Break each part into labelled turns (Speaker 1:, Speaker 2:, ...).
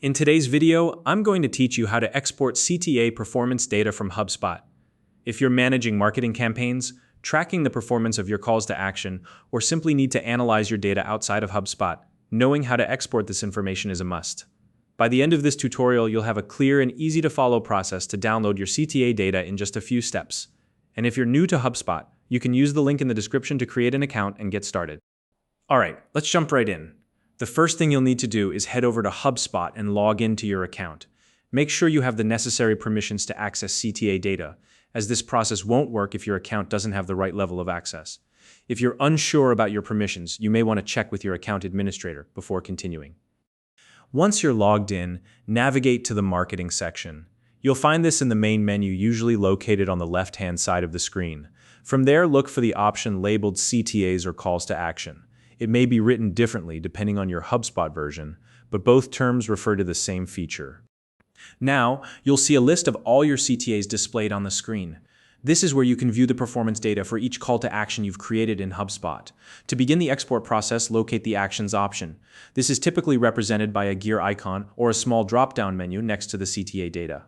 Speaker 1: In today's video, I'm going to teach you how to export CTA performance data from Hubspot. If you're managing marketing campaigns, tracking the performance of your calls to action, or simply need to analyze your data outside of Hubspot, knowing how to export this information is a must. By the end of this tutorial, you'll have a clear and easy-to-follow process to download your CTA data in just a few steps. And if you're new to Hubspot, you can use the link in the description to create an account and get started. Alright, let's jump right in. The first thing you'll need to do is head over to Hubspot and log into your account. Make sure you have the necessary permissions to access CTA data, as this process won't work if your account doesn't have the right level of access. If you're unsure about your permissions, you may want to check with your account administrator before continuing. Once you're logged in, navigate to the Marketing section. You'll find this in the main menu, usually located on the left-hand side of the screen. From there, look for the option labeled CTAs or Calls to Action. It may be written differently depending on your Hubspot version, but both terms refer to the same feature. Now, you'll see a list of all your CTAs displayed on the screen. This is where you can view the performance data for each call to action you've created in Hubspot. To begin the export process, locate the Actions option. This is typically represented by a gear icon or a small drop-down menu next to the CTA data.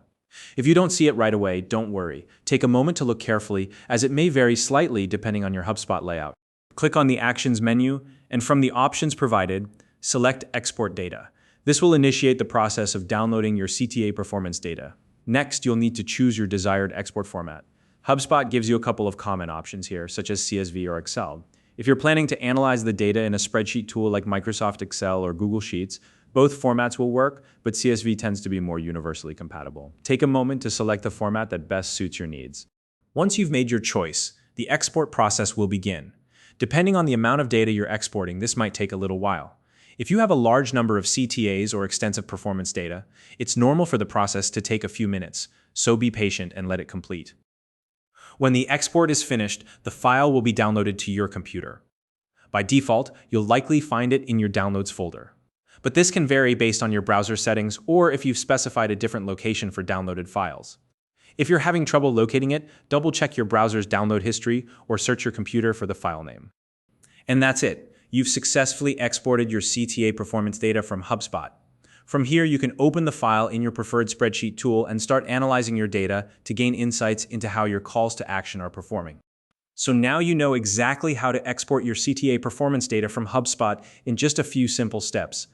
Speaker 1: If you don't see it right away, don't worry. Take a moment to look carefully, as it may vary slightly depending on your Hubspot layout. Click on the Actions menu, and from the options provided, select Export Data. This will initiate the process of downloading your CTA performance data. Next, you'll need to choose your desired export format. Hubspot gives you a couple of common options here, such as CSV or Excel. If you're planning to analyze the data in a spreadsheet tool like Microsoft Excel or Google Sheets, both formats will work, but CSV tends to be more universally compatible. Take a moment to select the format that best suits your needs. Once you've made your choice, the export process will begin. Depending on the amount of data you're exporting, this might take a little while. If you have a large number of CTAs or extensive performance data, it's normal for the process to take a few minutes, so be patient and let it complete. When the export is finished, the file will be downloaded to your computer. By default, you'll likely find it in your Downloads folder. But this can vary based on your browser settings or if you've specified a different location for downloaded files. If you're having trouble locating it, double-check your browser's download history or search your computer for the file name. And that's it. You've successfully exported your CTA performance data from Hubspot. From here, you can open the file in your preferred spreadsheet tool and start analyzing your data to gain insights into how your calls to action are performing. So now you know exactly how to export your CTA performance data from Hubspot in just a few simple steps.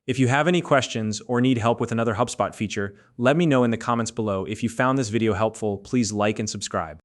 Speaker 1: If you have any questions or need help with another Hubspot feature, let me know in the comments below. If you found this video helpful, please like and subscribe.